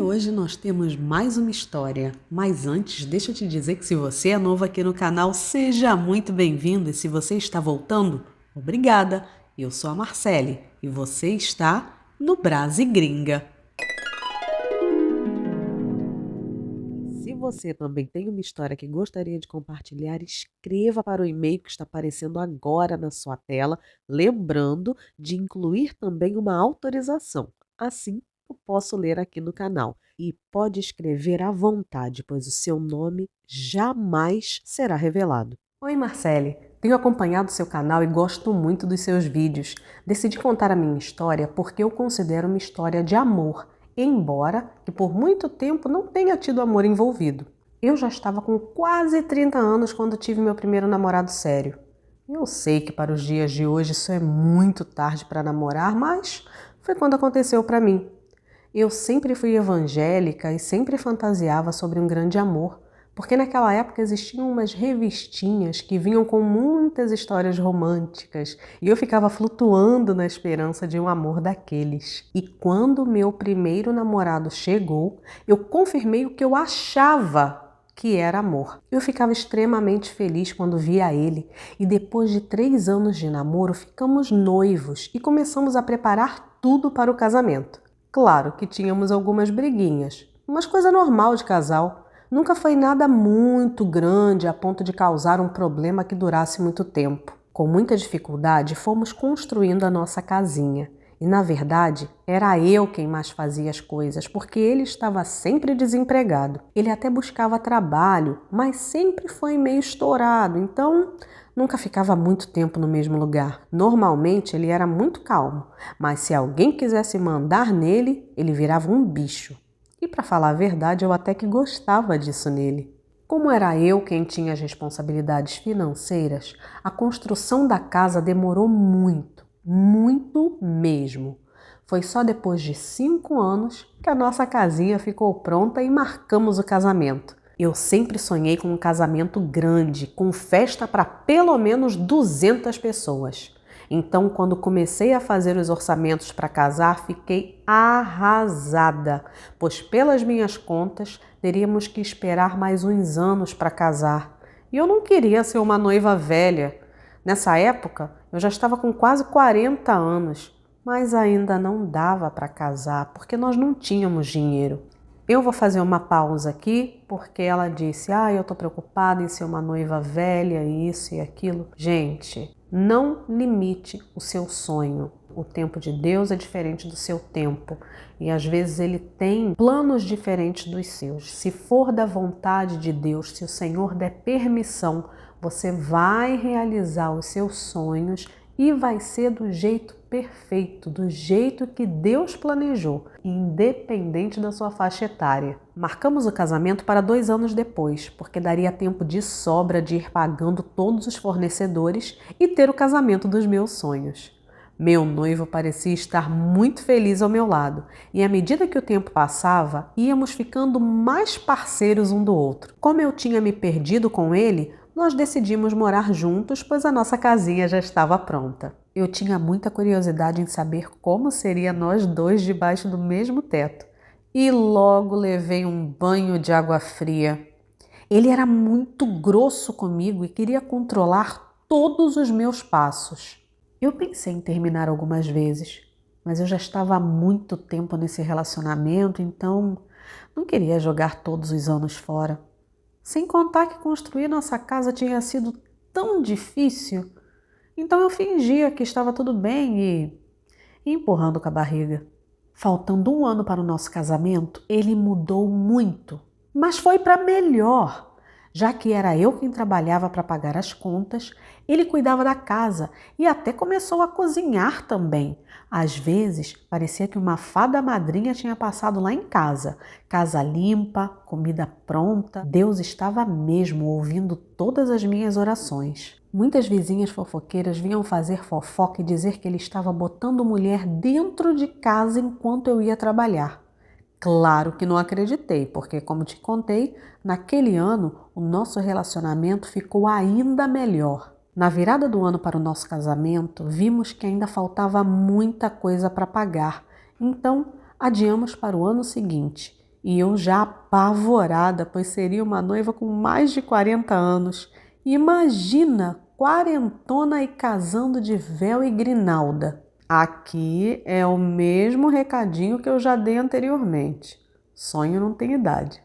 hoje nós temos mais uma história. Mas antes, deixa eu te dizer que se você é novo aqui no canal, seja muito bem-vindo. E se você está voltando, obrigada. Eu sou a Marcele e você está no Brasigringa. Se você também tem uma história que gostaria de compartilhar, escreva para o e-mail que está aparecendo agora na sua tela, lembrando de incluir também uma autorização. Assim, eu posso ler aqui no canal. E pode escrever à vontade, pois o seu nome jamais será revelado. Oi, Marcele. Tenho acompanhado seu canal e gosto muito dos seus vídeos. Decidi contar a minha história porque eu considero uma história de amor, embora que por muito tempo não tenha tido amor envolvido. Eu já estava com quase 30 anos quando tive meu primeiro namorado sério. Eu sei que para os dias de hoje isso é muito tarde para namorar, mas foi quando aconteceu para mim. Eu sempre fui evangélica e sempre fantasiava sobre um grande amor, porque naquela época existiam umas revistinhas que vinham com muitas histórias românticas e eu ficava flutuando na esperança de um amor daqueles. E quando meu primeiro namorado chegou, eu confirmei o que eu achava que era amor. Eu ficava extremamente feliz quando via ele e depois de 3 anos de namoro ficamos noivos e começamos a preparar tudo para o casamento. Claro que tínhamos algumas briguinhas, mas coisa normal de casal. Nunca foi nada muito grande a ponto de causar um problema que durasse muito tempo. Com muita dificuldade, fomos construindo a nossa casinha. E, na verdade, era eu quem mais fazia as coisas, porque ele estava sempre desempregado. Ele até buscava trabalho, mas sempre foi meio estourado, então nunca ficava muito tempo no mesmo lugar. Normalmente ele era muito calmo, mas se alguém quisesse mandar nele, ele virava um bicho. E para falar a verdade, eu até que gostava disso nele. Como era eu quem tinha as responsabilidades financeiras, a construção da casa demorou muito mesmo. Foi só depois de 5 anos que a nossa casinha ficou pronta e marcamos o casamento. Eu sempre sonhei com um casamento grande, com festa para pelo menos 200 pessoas. Então, quando comecei a fazer os orçamentos para casar, fiquei arrasada, pois pelas minhas contas, teríamos que esperar mais uns anos para casar. E eu não queria ser uma noiva velha. Nessa época, eu já estava com quase 40 anos, mas ainda não dava para casar, porque nós não tínhamos dinheiro. Eu vou fazer uma pausa aqui, porque ela disse, eu estou preocupada em ser uma noiva velha, isso e aquilo. Gente, não limite o seu sonho. O tempo de Deus é diferente do seu tempo e às vezes ele tem planos diferentes dos seus. Se for da vontade de Deus, se o Senhor der permissão, você vai realizar os seus sonhos e vai ser do jeito perfeito, do jeito que Deus planejou, independente da sua faixa etária. Marcamos o casamento para 2 anos depois, porque daria tempo de sobra de ir pagando todos os fornecedores e ter o casamento dos meus sonhos. Meu noivo parecia estar muito feliz ao meu lado, e à medida que o tempo passava, íamos ficando mais parceiros um do outro. Como eu tinha me perdido com ele, nós decidimos morar juntos, pois a nossa casinha já estava pronta. Eu tinha muita curiosidade em saber como seria nós dois debaixo do mesmo teto. E logo levei um banho de água fria. Ele era muito grosso comigo e queria controlar todos os meus passos. Eu pensei em terminar algumas vezes, mas eu já estava há muito tempo nesse relacionamento, então não queria jogar todos os anos fora. Sem contar que construir nossa casa tinha sido tão difícil, então eu fingia que estava tudo bem e ia empurrando com a barriga. Faltando 1 ano para o nosso casamento, ele mudou muito, mas foi para melhor. Já que era eu quem trabalhava para pagar as contas, ele cuidava da casa e até começou a cozinhar também. Às vezes, parecia que uma fada madrinha tinha passado lá em casa. Casa limpa, comida pronta. Deus estava mesmo ouvindo todas as minhas orações. Muitas vizinhas fofoqueiras vinham fazer fofoca e dizer que ele estava botando mulher dentro de casa enquanto eu ia trabalhar. Claro que não acreditei, porque, como te contei, naquele ano o nosso relacionamento ficou ainda melhor. Na virada do ano para o nosso casamento, vimos que ainda faltava muita coisa para pagar, então adiamos para o ano seguinte. E eu já apavorada, pois seria uma noiva com mais de 40 anos. Imagina, quarentona e casando de véu e grinalda. Aqui é o mesmo recadinho que eu já dei anteriormente. Sonho não tem idade.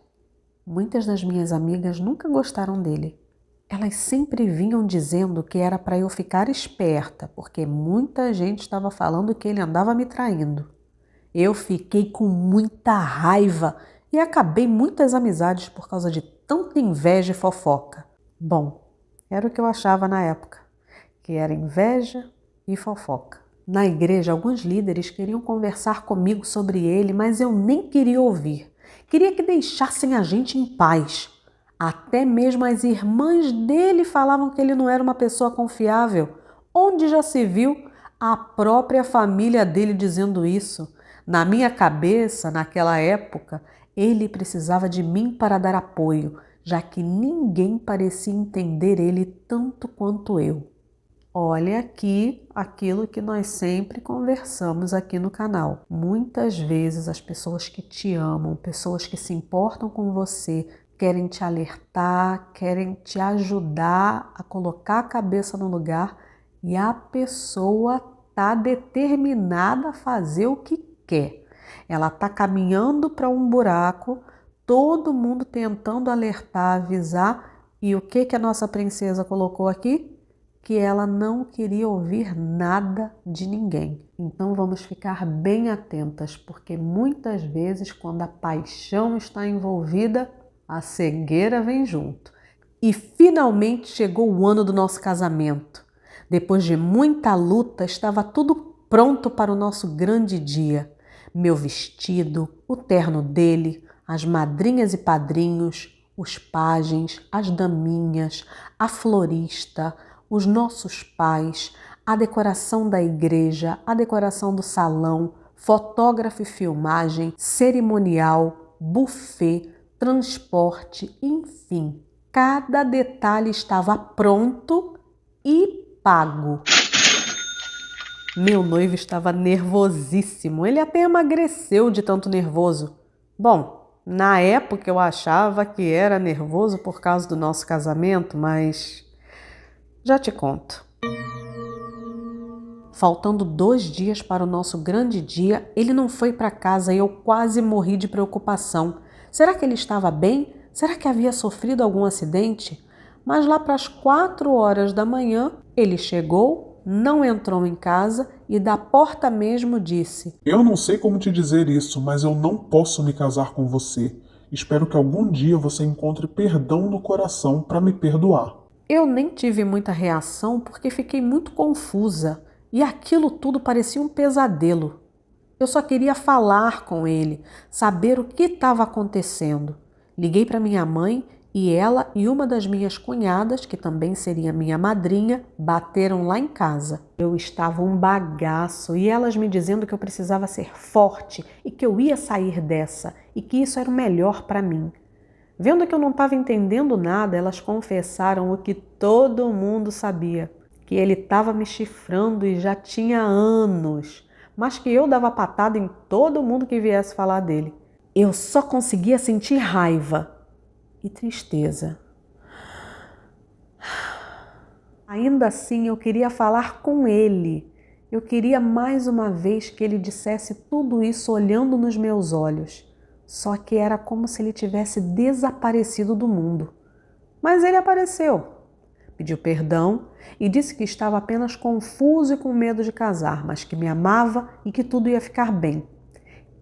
Muitas das minhas amigas nunca gostaram dele. Elas sempre vinham dizendo que era para eu ficar esperta, porque muita gente estava falando que ele andava me traindo. Eu fiquei com muita raiva e acabei muitas amizades por causa de tanta inveja e fofoca. Bom, era o que eu achava na época, que era inveja e fofoca. Na igreja, alguns líderes queriam conversar comigo sobre ele, mas eu nem queria ouvir. Queria que deixassem a gente em paz. Até mesmo as irmãs dele falavam que ele não era uma pessoa confiável. Onde já se viu a própria família dele dizendo isso? Na minha cabeça, naquela época, ele precisava de mim para dar apoio, já que ninguém parecia entender ele tanto quanto eu. Olha aqui aquilo que nós sempre conversamos aqui no canal. Muitas vezes as pessoas que te amam, pessoas que se importam com você, querem te alertar, querem te ajudar a colocar a cabeça no lugar e a pessoa está determinada a fazer o que quer. Ela está caminhando para um buraco, todo mundo tentando alertar, avisar, e o que a nossa princesa colocou aqui? Que ela não queria ouvir nada de ninguém. Então vamos ficar bem atentas, porque muitas vezes quando a paixão está envolvida, a cegueira vem junto. E finalmente chegou o ano do nosso casamento. Depois de muita luta, estava tudo pronto para o nosso grande dia. Meu vestido, o terno dele, as madrinhas e padrinhos, os pajens, as daminhas, a florista, os nossos pais, a decoração da igreja, a decoração do salão, fotógrafo e filmagem, cerimonial, buffet, transporte, enfim. Cada detalhe estava pronto e pago. Meu noivo estava nervosíssimo, ele até emagreceu de tanto nervoso. Bom, na época eu achava que era nervoso por causa do nosso casamento, mas já te conto. Faltando 2 dias para o nosso grande dia, ele não foi para casa e eu quase morri de preocupação. Será que ele estava bem? Será que havia sofrido algum acidente? Mas lá para as 4 horas da manhã, ele chegou, não entrou em casa e da porta mesmo disse: Eu não sei como te dizer isso, mas eu não posso me casar com você. Espero que algum dia você encontre perdão no coração para me perdoar. Eu nem tive muita reação porque fiquei muito confusa e aquilo tudo parecia um pesadelo. Eu só queria falar com ele, saber o que estava acontecendo. Liguei para minha mãe e ela e uma das minhas cunhadas, que também seria minha madrinha, bateram lá em casa. Eu estava um bagaço e elas me dizendo que eu precisava ser forte e que eu ia sair dessa e que isso era o melhor para mim. Vendo que eu não estava entendendo nada, elas confessaram o que todo mundo sabia, que ele estava me chifrando e já tinha anos, mas que eu dava patada em todo mundo que viesse falar dele. Eu só conseguia sentir raiva e tristeza. Ainda assim, eu queria falar com ele. Eu queria mais uma vez que ele dissesse tudo isso olhando nos meus olhos. Só que era como se ele tivesse desaparecido do mundo. Mas ele apareceu. Pediu perdão e disse que estava apenas confuso e com medo de casar, mas que me amava e que tudo ia ficar bem.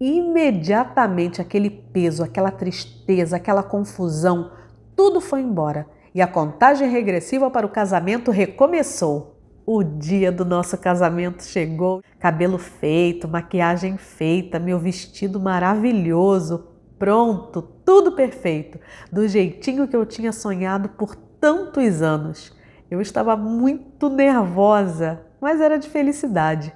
Imediatamente aquele peso, aquela tristeza, aquela confusão, tudo foi embora e a contagem regressiva para o casamento recomeçou. O dia do nosso casamento chegou, cabelo feito, maquiagem feita, meu vestido maravilhoso, pronto, tudo perfeito, do jeitinho que eu tinha sonhado por tantos anos. Eu estava muito nervosa, mas era de felicidade.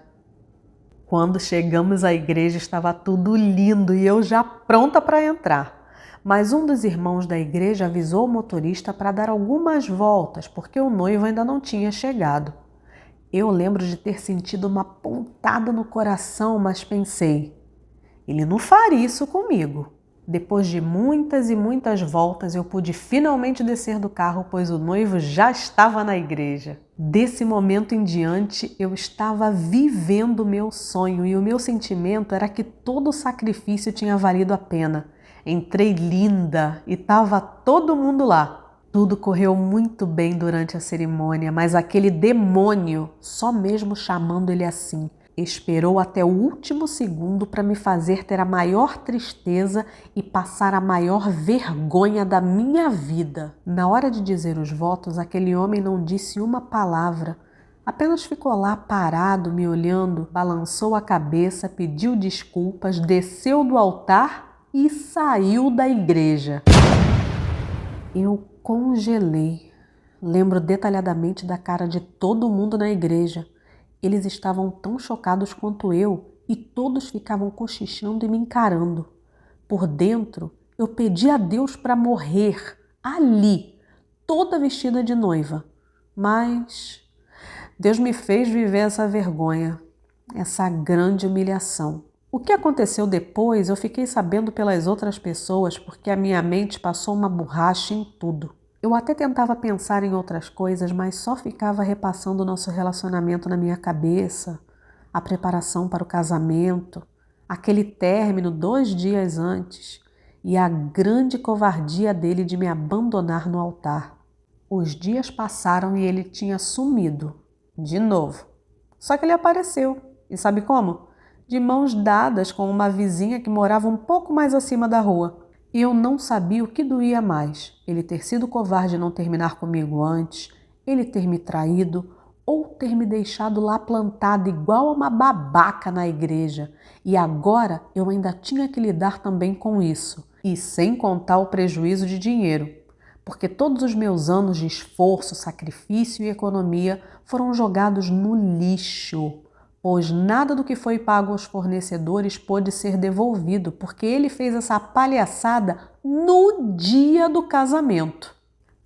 Quando chegamos à igreja estava tudo lindo e eu já pronta para entrar. Mas um dos irmãos da igreja avisou o motorista para dar algumas voltas, porque o noivo ainda não tinha chegado. Eu lembro de ter sentido uma pontada no coração, mas pensei, ele não faria isso comigo. Depois de muitas e muitas voltas, eu pude finalmente descer do carro, pois o noivo já estava na igreja. Desse momento em diante, eu estava vivendo o meu sonho e o meu sentimento era que todo o sacrifício tinha valido a pena. Entrei linda e estava todo mundo lá. Tudo correu muito bem durante a cerimônia, mas aquele demônio, só mesmo chamando ele assim, esperou até o último segundo para me fazer ter a maior tristeza e passar a maior vergonha da minha vida. Na hora de dizer os votos, aquele homem não disse uma palavra. Apenas ficou lá parado, me olhando, balançou a cabeça, pediu desculpas, desceu do altar e saiu da igreja. Eu congelei. Lembro detalhadamente da cara de todo mundo na igreja. Eles estavam tão chocados quanto eu e todos ficavam cochichando e me encarando. Por dentro, eu pedi a Deus para morrer, ali, toda vestida de noiva. Mas Deus me fez viver essa vergonha, essa grande humilhação. O que aconteceu depois eu fiquei sabendo pelas outras pessoas porque a minha mente passou uma borracha em tudo. Eu até tentava pensar em outras coisas, mas só ficava repassando o nosso relacionamento na minha cabeça, a preparação para o casamento, aquele término 2 dias antes e a grande covardia dele de me abandonar no altar. Os dias passaram e ele tinha sumido, de novo. Só que ele apareceu, e sabe como? De mãos dadas com uma vizinha que morava um pouco mais acima da rua. E eu não sabia o que doía mais, ele ter sido covarde e não terminar comigo antes, ele ter me traído ou ter me deixado lá plantada igual a uma babaca na igreja. E agora eu ainda tinha que lidar também com isso, e sem contar o prejuízo de dinheiro, porque todos os meus anos de esforço, sacrifício e economia foram jogados no lixo. Pois nada do que foi pago aos fornecedores pôde ser devolvido, porque ele fez essa palhaçada no dia do casamento.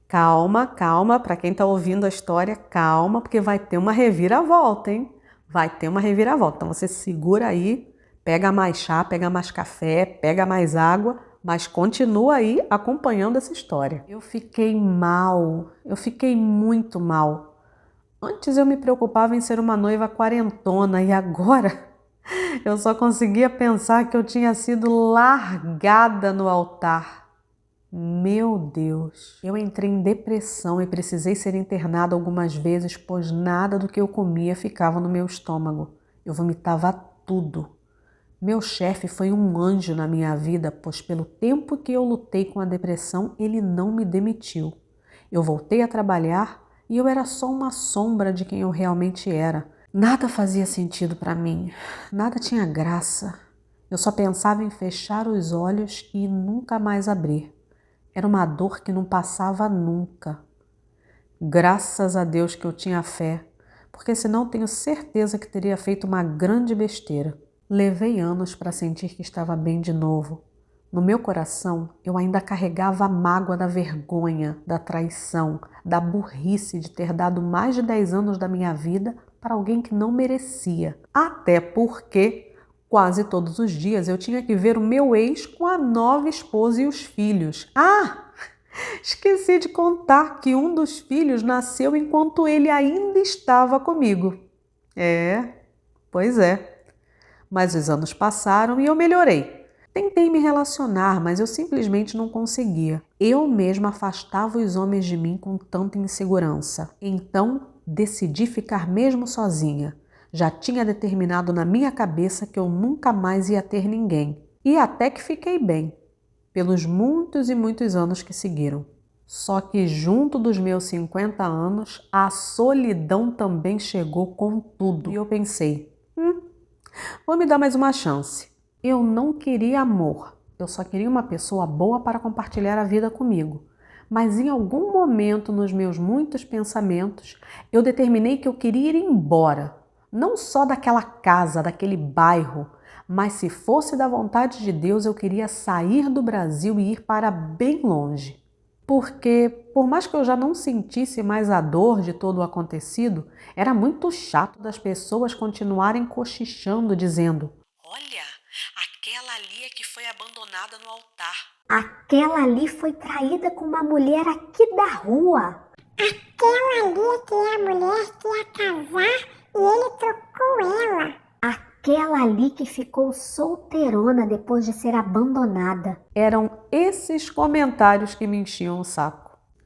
Calma, calma, para quem está ouvindo a história, calma, porque vai ter uma reviravolta, hein? Vai ter uma reviravolta. Então você segura aí, pega mais chá, pega mais café, pega mais água, mas continua aí acompanhando essa história. Eu fiquei mal, eu fiquei muito mal. Antes eu me preocupava em ser uma noiva quarentona e agora eu só conseguia pensar que eu tinha sido largada no altar. Meu Deus! Eu entrei em depressão e precisei ser internada algumas vezes, pois nada do que eu comia ficava no meu estômago. Eu vomitava tudo. Meu chefe foi um anjo na minha vida, pois pelo tempo que eu lutei com a depressão, ele não me demitiu. Eu voltei a trabalhar e eu era só uma sombra de quem eu realmente era. Nada fazia sentido para mim, nada tinha graça. Eu só pensava em fechar os olhos e nunca mais abrir. Era uma dor que não passava nunca. Graças a Deus que eu tinha fé, porque senão tenho certeza que teria feito uma grande besteira. Levei anos para sentir que estava bem de novo. No meu coração, eu ainda carregava a mágoa da vergonha, da traição, da burrice de ter dado mais de 10 anos da minha vida para alguém que não merecia. Até porque, quase todos os dias, eu tinha que ver o meu ex com a nova esposa e os filhos. Esqueci de contar que um dos filhos nasceu enquanto ele ainda estava comigo. Pois é. Mas os anos passaram e eu melhorei. Tentei me relacionar, mas eu simplesmente não conseguia. Eu mesma afastava os homens de mim com tanta insegurança. Então, decidi ficar mesmo sozinha. Já tinha determinado na minha cabeça que eu nunca mais ia ter ninguém. E até que fiquei bem, pelos muitos e muitos anos que seguiram. Só que junto dos meus 50 anos, a solidão também chegou com tudo. E eu pensei, vou me dar mais uma chance. Eu não queria amor, eu só queria uma pessoa boa para compartilhar a vida comigo. Mas em algum momento nos meus muitos pensamentos, eu determinei que eu queria ir embora. Não só daquela casa, daquele bairro, mas se fosse da vontade de Deus, eu queria sair do Brasil e ir para bem longe. Porque, por mais que eu já não sentisse mais a dor de todo o acontecido, era muito chato das pessoas continuarem cochichando, dizendo: "Olha, Aquela ali é que foi abandonada no altar. Aquela ali foi traída com uma mulher aqui da rua. Aquela ali é que é a mulher que ia casar e ele trocou ela. Aquela ali que ficou solteirona depois de ser abandonada. Eram esses comentários que me enchiam o saco.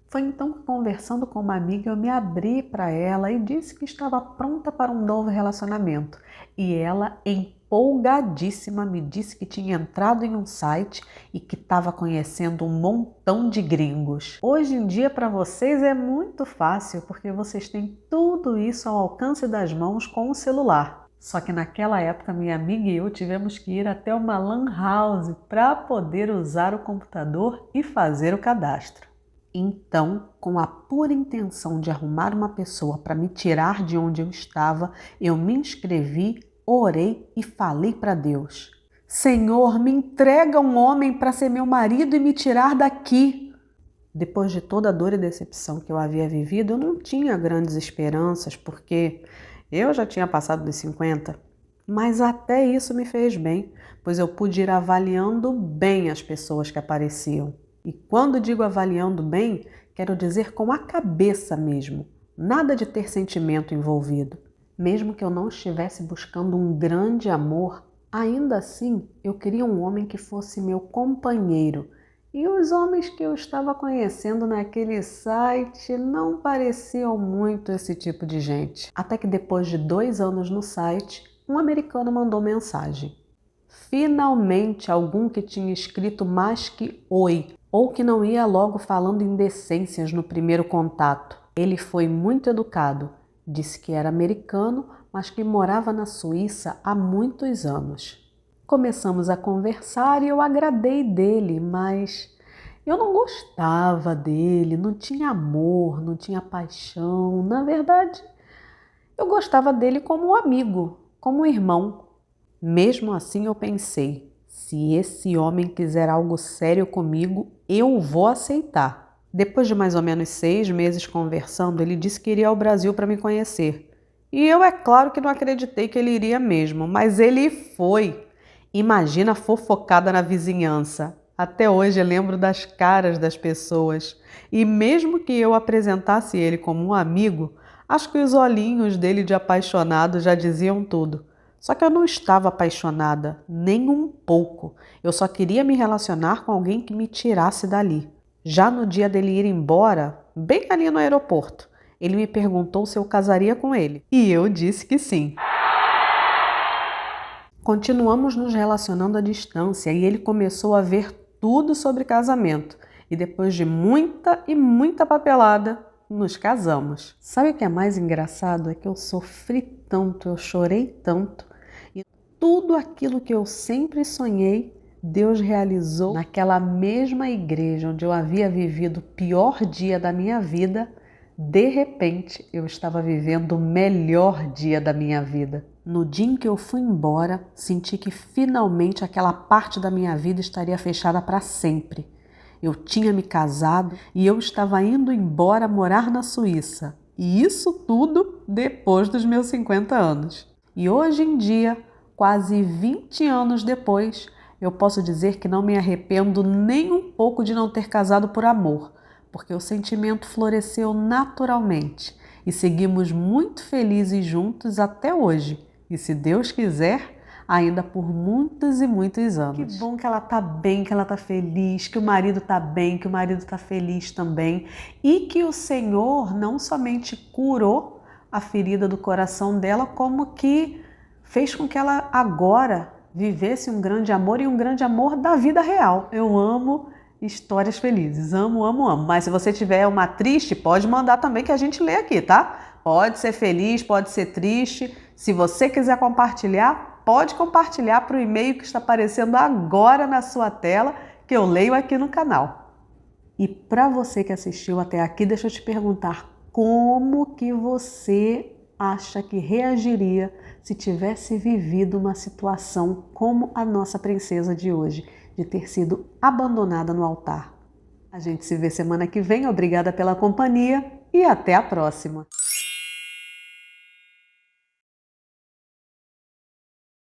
Foi então que, conversando com uma amiga, eu me abri para ela e disse que estava pronta para um novo relacionamento. E ela, empolgadíssima, me disse que tinha entrado em um site e que estava conhecendo um montão de gringos. Hoje em dia, para vocês é muito fácil, porque vocês têm tudo isso ao alcance das mãos com o celular. Só que naquela época, minha amiga e eu tivemos que ir até uma lan house para poder usar o computador e fazer o cadastro. Então, com a pura intenção de arrumar uma pessoa para me tirar de onde eu estava, eu me inscrevi, orei e falei para Deus: Senhor, me entrega um homem para ser meu marido e me tirar daqui. Depois de toda a dor e decepção que eu havia vivido, eu não tinha grandes esperanças, porque eu já tinha passado dos 50, mas até isso me fez bem, pois eu pude ir avaliando bem as pessoas que apareciam. E quando digo avaliando bem, quero dizer com a cabeça mesmo, nada de ter sentimento envolvido. Mesmo que eu não estivesse buscando um grande amor, ainda assim eu queria um homem que fosse meu companheiro. E os homens que eu estava conhecendo naquele site não pareciam muito esse tipo de gente. Até que depois de 2 anos no site, um americano mandou mensagem. Finalmente algum que tinha escrito mais que oi, ou que não ia logo falando indecências no primeiro contato. Ele foi muito educado, disse que era americano, mas que morava na Suíça há muitos anos. Começamos a conversar e eu agradei dele, mas eu não gostava dele, não tinha amor, não tinha paixão. Na verdade, eu gostava dele como um amigo, como um irmão. Mesmo assim eu pensei, se esse homem quiser algo sério comigo, eu vou aceitar. Depois de mais ou menos 6 meses conversando, ele disse que iria ao Brasil para me conhecer. E eu, é claro que não acreditei que ele iria mesmo, mas ele foi. Imagina a fofocada na vizinhança. Até hoje eu lembro das caras das pessoas. E mesmo que eu apresentasse ele como um amigo, acho que os olhinhos dele de apaixonado já diziam tudo. Só que eu não estava apaixonada, nem um pouco. Eu só queria me relacionar com alguém que me tirasse dali. Já no dia dele ir embora, bem ali no aeroporto, ele me perguntou se eu casaria com ele. E eu disse que sim. Continuamos nos relacionando à distância e ele começou a ver tudo sobre casamento. E depois de muita e muita papelada, nos casamos. Sabe o que é mais engraçado? É que eu sofri tanto, eu chorei tanto. E tudo aquilo que eu sempre sonhei, Deus realizou naquela mesma igreja onde eu havia vivido o pior dia da minha vida. De repente, eu estava vivendo o melhor dia da minha vida. No dia em que eu fui embora, senti que finalmente aquela parte da minha vida estaria fechada para sempre. Eu tinha me casado e eu estava indo embora morar na Suíça. E isso tudo depois dos meus 50 anos. E hoje em dia, quase 20 anos depois, eu posso dizer que não me arrependo nem um pouco de não ter casado por amor, porque o sentimento floresceu naturalmente e seguimos muito felizes juntos até hoje. E se Deus quiser, ainda por muitos e muitos anos. Que bom que ela tá bem, que ela tá feliz, que o marido tá bem, que o marido tá feliz também e que o Senhor não somente curou a ferida do coração dela, como que fez com que ela agora vivesse um grande amor e um grande amor da vida real. Eu amo histórias felizes, amo, amo, amo. Mas se você tiver uma triste, pode mandar também que a gente lê aqui, tá? Pode ser feliz, pode ser triste. Se você quiser compartilhar, pode compartilhar para o e-mail que está aparecendo agora na sua tela, que eu leio aqui no canal. E para você que assistiu até aqui, deixa eu te perguntar, como que você acha que reagiria se tivesse vivido uma situação como a nossa princesa de hoje, de ter sido abandonada no altar? A gente se vê semana que vem, obrigada pela companhia e até a próxima!